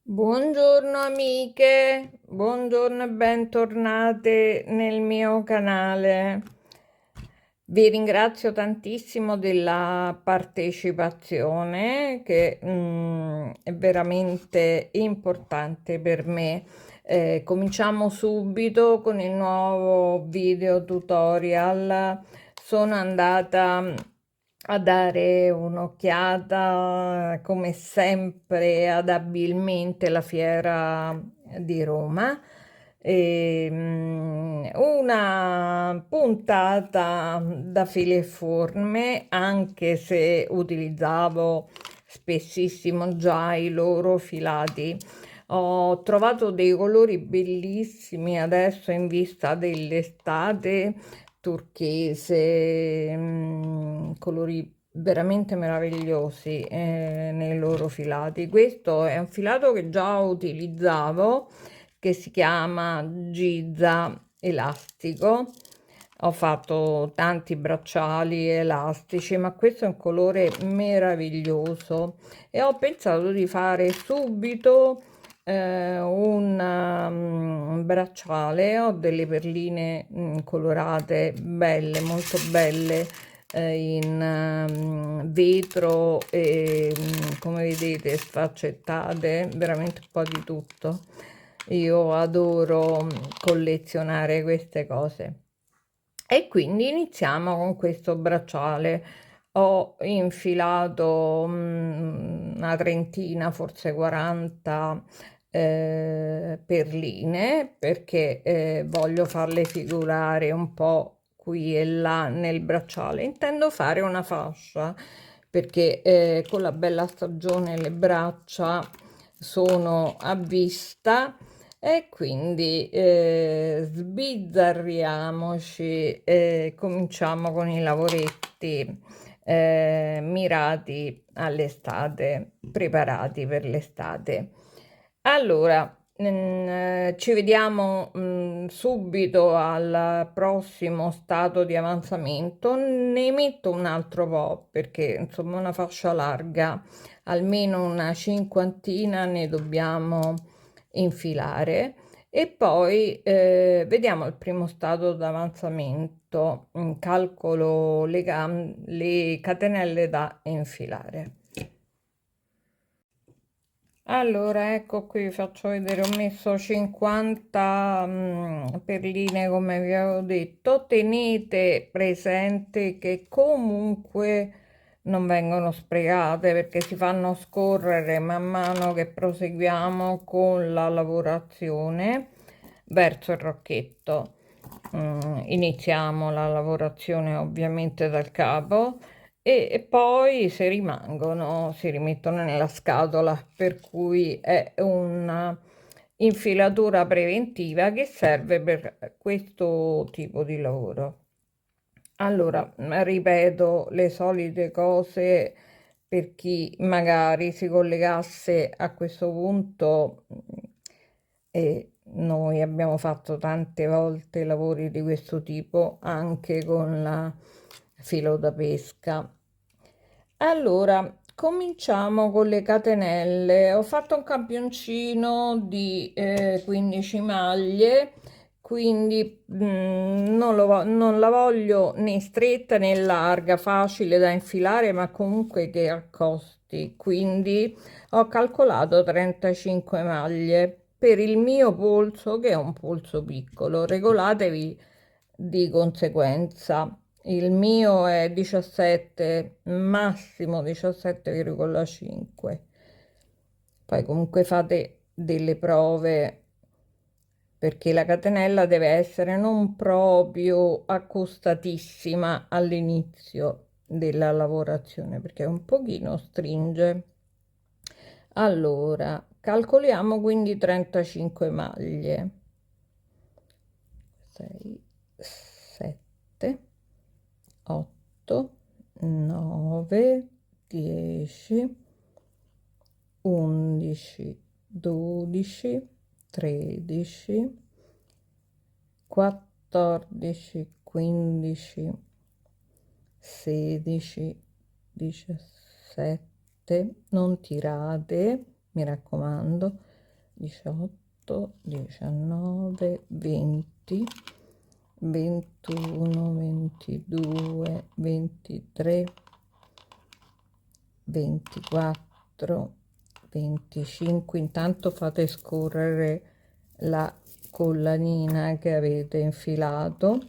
Buongiorno amiche, buongiorno e bentornate nel mio canale. Vi ringrazio tantissimo della partecipazione che è veramente importante per me. Cominciamo subito con il nuovo video tutorial. Sono andata a dare un'occhiata, come sempre, ad Abilmente la fiera di Roma. Una puntata da filiforme, anche se utilizzavo spessissimo già i loro filati. Ho trovato dei colori bellissimi adesso in vista dell'estate, turchese, colori veramente meravigliosi nei loro filati. Questo è un filato che già utilizzavo, che si chiama Giza Elastico. Ho fatto tanti bracciali elastici, ma questo è un colore meraviglioso e ho pensato di fare subito un bracciale. Ho delle perline colorate belle, molto belle, in vetro e come vedete sfaccettate, veramente un po' di tutto. Io adoro collezionare queste cose. E quindi iniziamo con questo bracciale. Ho infilato una trentina, forse 40 perline, perché voglio farle figurare un po' qui e là nel bracciale. Intendo fare una fascia perché con la bella stagione le braccia sono a vista e quindi sbizzarriamoci e cominciamo con i lavoretti mirati all'estate, preparati per l'estate. Allora, ci vediamo subito al prossimo stato di avanzamento. Ne metto un altro po' perché insomma una fascia larga, almeno una cinquantina ne dobbiamo infilare e poi vediamo il primo stato d'avanzamento. Calcolo le catenelle da infilare. Allora, ecco qui, vi faccio vedere, ho messo 50 perline come vi avevo detto. Tenete presente che comunque non vengono sprecate perché si fanno scorrere man mano che proseguiamo con la lavorazione verso il rocchetto. Iniziamo la lavorazione ovviamente dal capo e poi se rimangono si rimettono nella scatola, per cui è una infilatura preventiva che serve per questo tipo di lavoro. Allora, ripeto le solite cose per chi magari si collegasse a questo punto e noi abbiamo fatto tante volte lavori di questo tipo anche con la filo da pesca. Allora, cominciamo con le catenelle. Ho fatto un campioncino di 15 maglie, quindi non la voglio né stretta né larga, facile da infilare, ma comunque che accosti. Quindi ho calcolato 35 maglie per il mio polso, che è un polso piccolo. Regolatevi di conseguenza. Il mio è 17, massimo 17,5. Poi comunque fate delle prove perché la catenella deve essere non proprio accostatissima all'inizio della lavorazione perché un pochino stringe. Allora, calcoliamo quindi 35 maglie. 6, 7, 8, 9, 10, 11, 12, 13, 14, 15, 16, 17, non tirate, mi raccomando, 18, 19, 20, 21, 22, 23, 24, 25. Intanto fate scorrere la collanina che avete infilato.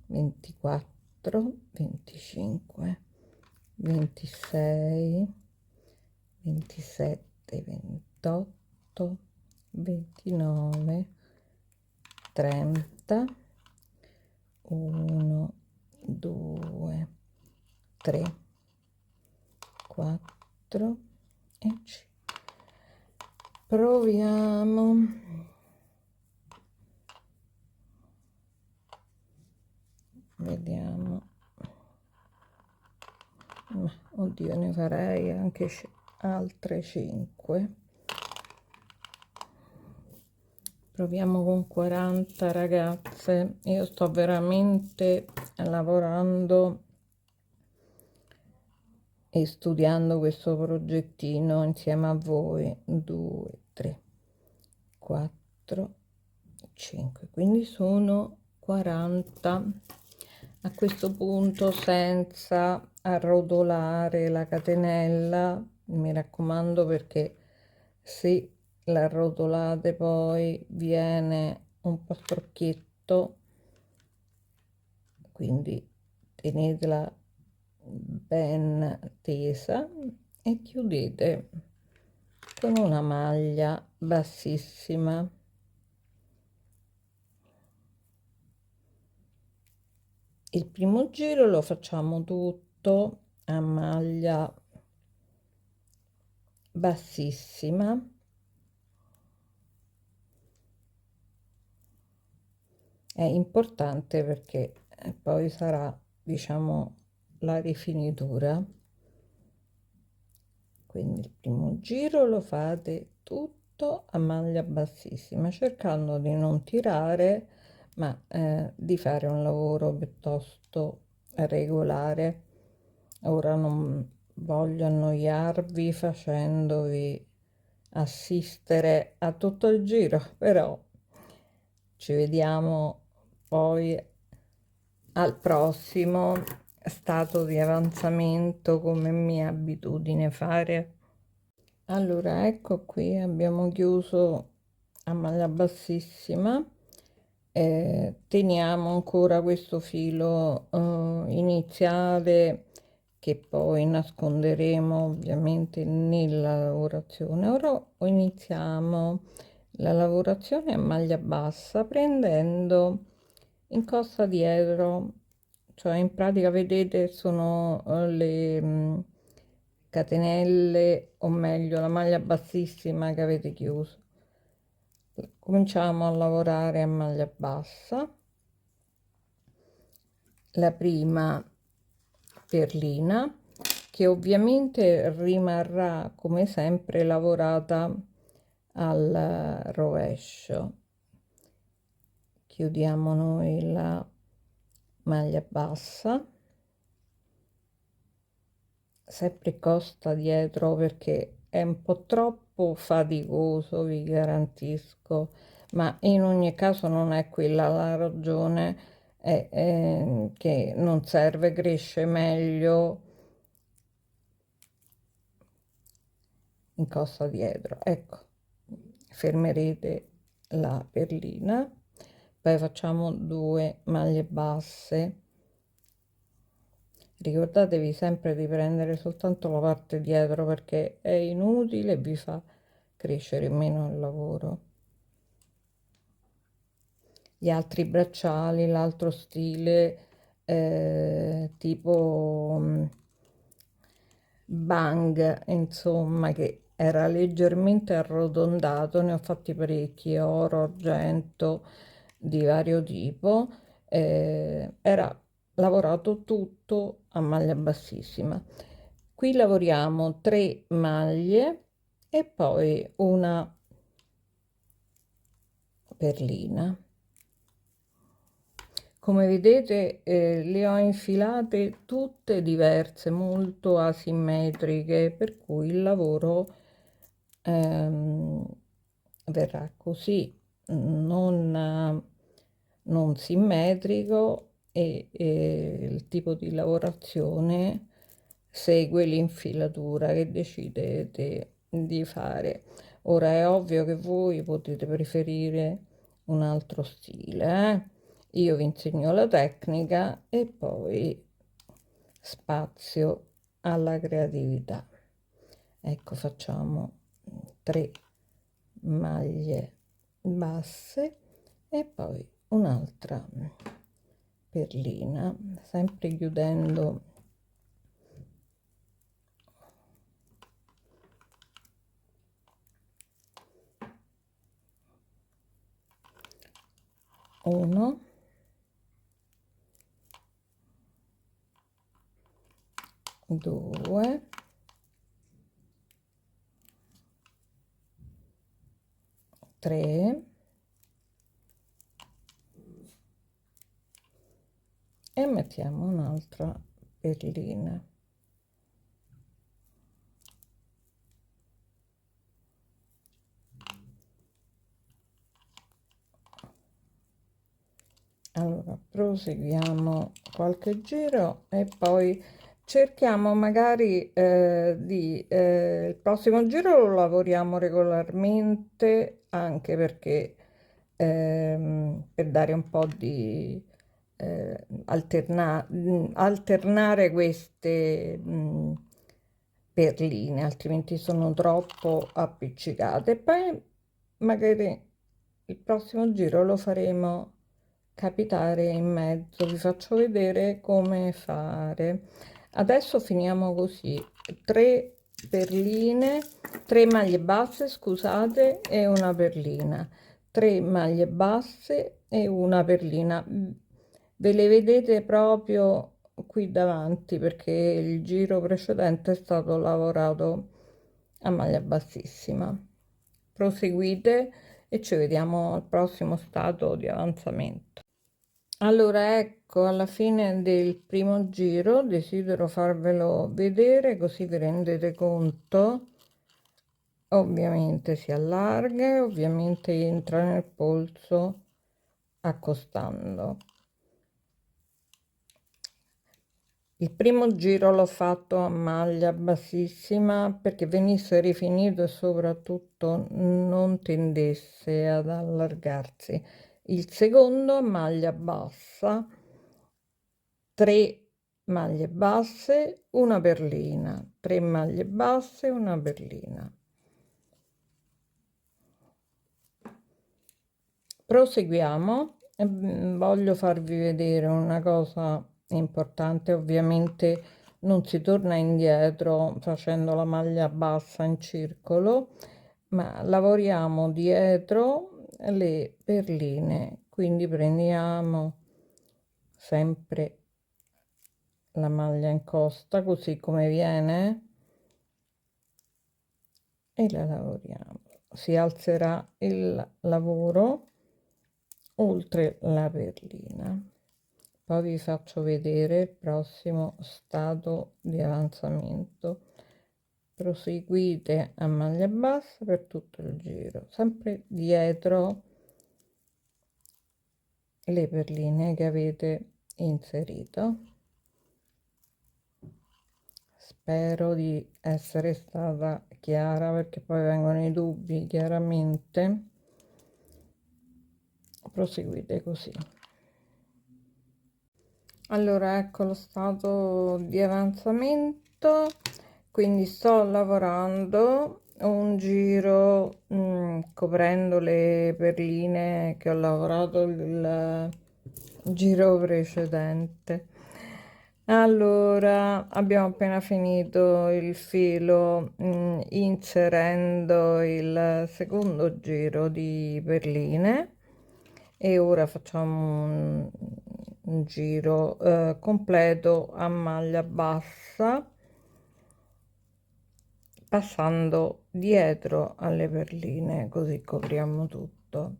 24, 25, 26, 27, 28, 29, 30, 1, 2, 3, 4 e 5. Proviamo. Vediamo. Oddio, ne farei anche altre 5. Proviamo con 40, ragazze. Io sto veramente lavorando e studiando questo progettino insieme a voi. 2, 3, 4, 5, quindi sono 40. A questo punto, senza arrotolare la catenella, mi raccomando, perché se la arrotolate poi viene un po' storchietto, quindi tenetela ben tesa e chiudete con una maglia bassissima. Il primo giro lo facciamo tutto a maglia bassissima, è importante perché poi sarà, diciamo, la rifinitura. Quindi il primo giro lo fate tutto a maglia bassissima, cercando di non tirare, ma di fare un lavoro piuttosto regolare. Ora non voglio annoiarvi facendovi assistere a tutto il giro, però ci vediamo poi al prossimo stato di avanzamento, come mia abitudine fare. Allora, ecco qui, abbiamo chiuso a maglia bassissima. Teniamo ancora questo filo iniziale, che poi nasconderemo ovviamente nella lavorazione. Ora iniziamo la lavorazione a maglia bassa, prendendo in costa dietro, cioè in pratica vedete sono le catenelle, o meglio la maglia bassissima che avete chiuso. Cominciamo a lavorare a maglia bassa. La prima perlina, che ovviamente rimarrà come sempre lavorata al rovescio. Chiudiamo noi la maglia bassa, sempre costa dietro, perché è un po' troppo faticoso, vi garantisco, ma in ogni caso non è quella la ragione, è che non serve, cresce meglio in costa dietro. Ecco, fermerete la perlina, poi facciamo 2 maglie basse. Ricordatevi sempre di prendere soltanto la parte dietro, perché è inutile e vi fa crescere meno il lavoro. Gli altri bracciali, l'altro stile tipo bang, insomma, che era leggermente arrotondato, ne ho fatti parecchi, oro, argento, di vario tipo, era lavorato tutto a maglia bassissima. Qui lavoriamo 3 maglie e poi una perlina. Come vedete le ho infilate tutte diverse, molto asimmetriche, per cui il lavoro verrà così, non simmetrico e il tipo di lavorazione segue l'infilatura che decidete di fare. Ora è ovvio che voi potete preferire un altro stile, eh? Io vi insegno la tecnica e poi spazio alla creatività. Ecco, facciamo 3 maglie basse e poi un'altra perlina, sempre chiudendo uno, due, tre e mettiamo un'altra perlina. Allora proseguiamo qualche giro e poi cerchiamo magari il prossimo giro lo lavoriamo regolarmente, anche perché per dare un po' di alternare queste perline, altrimenti sono troppo appiccicate. Poi magari il prossimo giro lo faremo capitare in mezzo, vi faccio vedere come fare. Adesso finiamo così: 3 perline, 3 maglie basse, scusate, e una perlina, 3 maglie basse e una perlina. Ve le vedete proprio qui davanti perché il giro precedente è stato lavorato a maglia bassissima. Proseguite e ci vediamo al prossimo stato di avanzamento. Allora, ecco, alla fine del primo giro desidero farvelo vedere così vi rendete conto. Ovviamente si allarga e ovviamente entra nel polso accostando. Il primo giro l'ho fatto a maglia bassissima perché venisse rifinito e soprattutto non tendesse ad allargarsi. Il secondo a maglia bassa, 3 maglie basse, una perlina, 3 maglie basse, una perlina. Proseguiamo. Voglio farvi vedere una cosa importante. Ovviamente non si torna indietro facendo la maglia bassa in circolo, ma lavoriamo dietro le perline, quindi prendiamo sempre la maglia in costa così come viene e la lavoriamo. Si alzerà il lavoro oltre la perlina. Poi vi faccio vedere il prossimo stato di avanzamento. Proseguite a maglia bassa per tutto il giro, sempre dietro le perline che avete inserito. Spero di essere stata chiara perché poi vengono i dubbi, chiaramente. Proseguite così. Allora, ecco lo stato di avanzamento, quindi sto lavorando un giro coprendo le perline che ho lavorato il giro precedente. Allora, abbiamo appena finito il filo inserendo il secondo giro di perline e ora facciamo un giro completo a maglia bassa passando dietro alle perline, così copriamo tutto.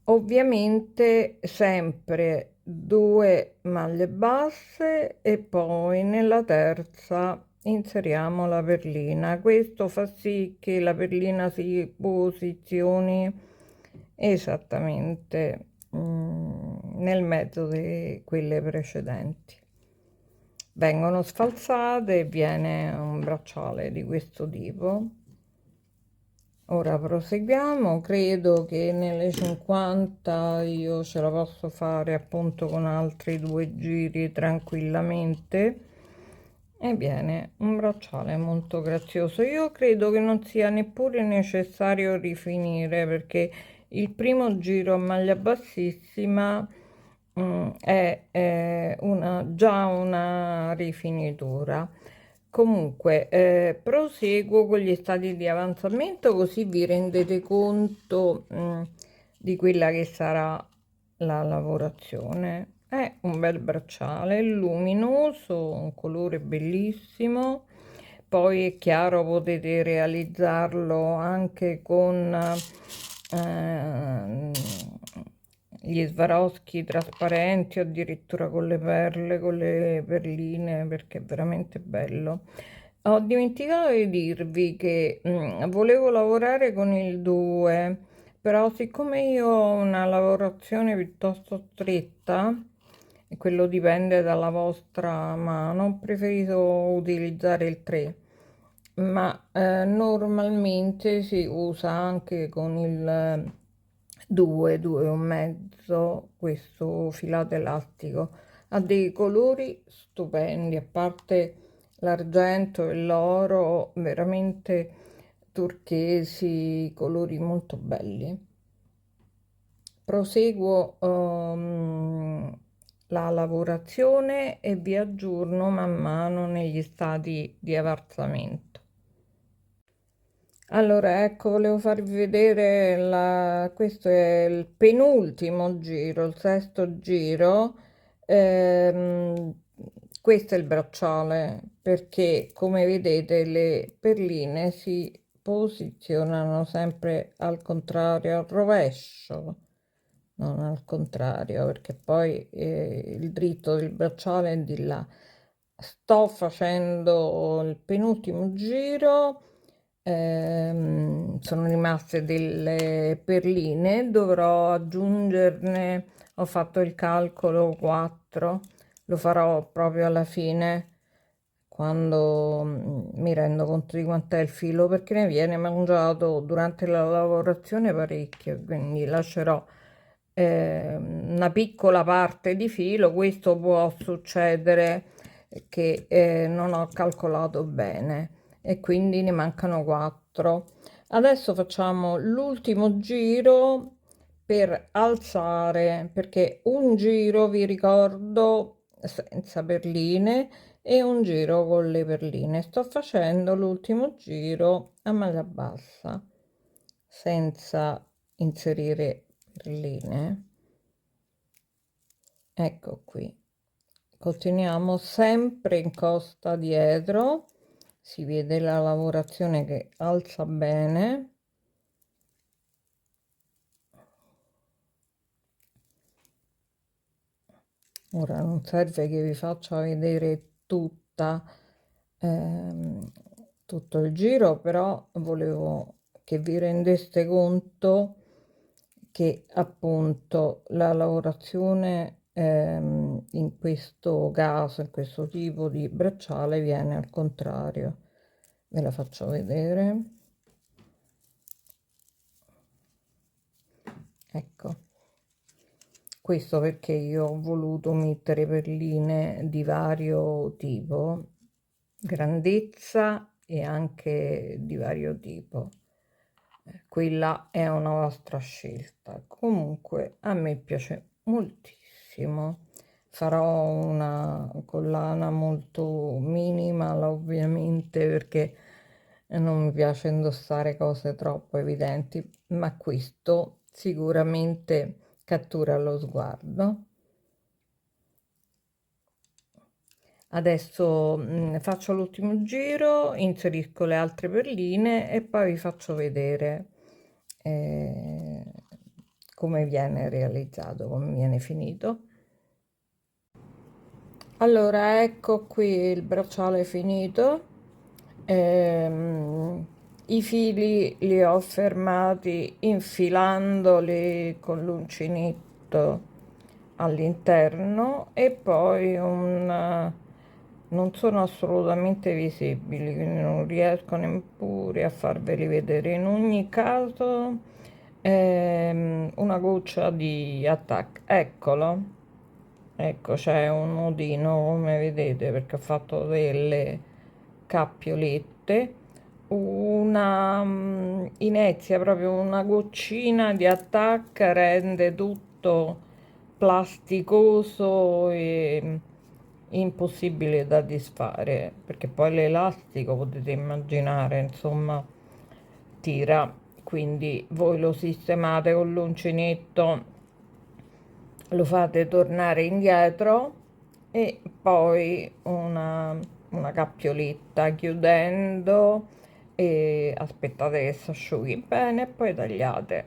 Ovviamente sempre 2 maglie basse e poi nella terza inseriamo la perlina. Questo fa sì che la perlina si posizioni esattamente nel mezzo di quelle precedenti. Vengono sfalsate e viene un bracciale di questo tipo. Ora proseguiamo, credo che nelle 50 io ce la posso fare appunto con altri 2 giri tranquillamente e viene un bracciale molto grazioso. Io credo che non sia neppure necessario rifinire perché il primo giro a maglia bassissima è già una rifinitura. Comunque, proseguo con gli stati di avanzamento così vi rendete conto, di quella che sarà la lavorazione. È un bel bracciale luminoso, un colore bellissimo. Poi è chiaro, potete realizzarlo anche con ehm, gli Swarovski trasparenti o addirittura con le perle, con le perline, perché è veramente bello. Ho dimenticato di dirvi che volevo lavorare con il 2, però siccome io ho una lavorazione piuttosto stretta, e quello dipende dalla vostra mano, ho preferito utilizzare il 3, ma normalmente si usa anche con il 2, 2 e un mezzo, questo filato elastico. Ha dei colori stupendi, a parte l'argento e l'oro, veramente turchesi, colori molto belli. Proseguo la lavorazione e vi aggiorno man mano negli stati di avanzamento. Allora, ecco, volevo farvi vedere questo è il penultimo giro, il sesto giro. Ehm, Questo è il bracciale perché, come vedete, le perline si posizionano sempre al contrario, al rovescio, non al contrario, perché poi il dritto del bracciale è di là. Sto facendo il penultimo giro, sono rimaste delle perline, dovrò aggiungerne, ho fatto il calcolo 4, lo farò proprio alla fine quando mi rendo conto di quant'è il filo perché ne viene mangiato durante la lavorazione parecchio, quindi lascerò una piccola parte di filo. Questo può succedere che non ho calcolato bene e quindi ne mancano 4. Adesso facciamo l'ultimo giro per alzare, perché un giro, vi ricordo, senza perline e un giro con le perline. Sto facendo l'ultimo giro a maglia bassa senza inserire perline. Ecco qui, continuiamo sempre in costa dietro, si vede la lavorazione che alza bene. Ora non serve che vi faccia vedere ehm, tutto il giro, però volevo che vi rendeste conto che appunto la lavorazione in questo caso, in questo tipo di bracciale viene al contrario. Ve la faccio vedere. Ecco. Questo perché io ho voluto mettere perline di vario tipo, grandezza e anche di vario tipo. Quella è una vostra scelta. Comunque a me piace moltissimo. Farò una collana molto minima, ovviamente, perché non mi piace indossare cose troppo evidenti, ma questo sicuramente cattura lo sguardo. Adesso faccio l'ultimo giro, inserisco le altre perline e poi vi faccio vedere eh, come viene realizzato, come viene finito. Allora, ecco qui il bracciale finito. I fili li ho fermati infilandoli con l'uncinetto all'interno e poi non sono assolutamente visibili, quindi non riesco neppure a farveli vedere. In ogni caso, una goccia di attacco, eccolo, ecco c'è un nodino come vedete perché ho fatto delle cappiolette, una inezia, proprio una goccina di attacco rende tutto plasticoso e impossibile da disfare, perché poi l'elastico potete immaginare, insomma, tira, quindi voi lo sistemate con l'uncinetto, lo fate tornare indietro e poi una cappioletta chiudendo e aspettate che si asciughi bene e poi tagliate.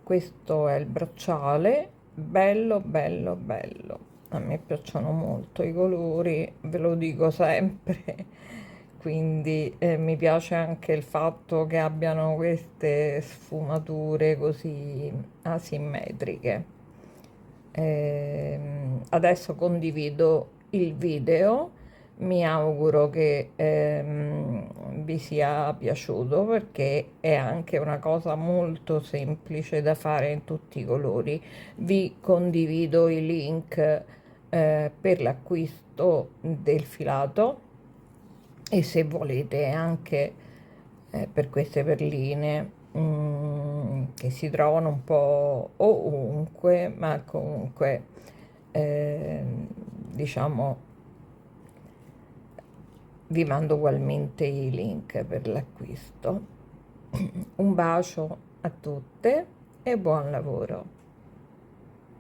Questo è il bracciale, bello bello bello, a me piacciono molto i colori, ve lo dico sempre, quindi mi piace anche il fatto che abbiano queste sfumature così asimmetriche. Adesso condivido il video, mi auguro che vi sia piaciuto perché è anche una cosa molto semplice da fare in tutti i colori. Vi condivido i link per l'acquisto del filato e se volete anche per queste perline che si trovano un po' ovunque, ma comunque diciamo vi mando ugualmente i link per l'acquisto. Un bacio a tutte e buon lavoro.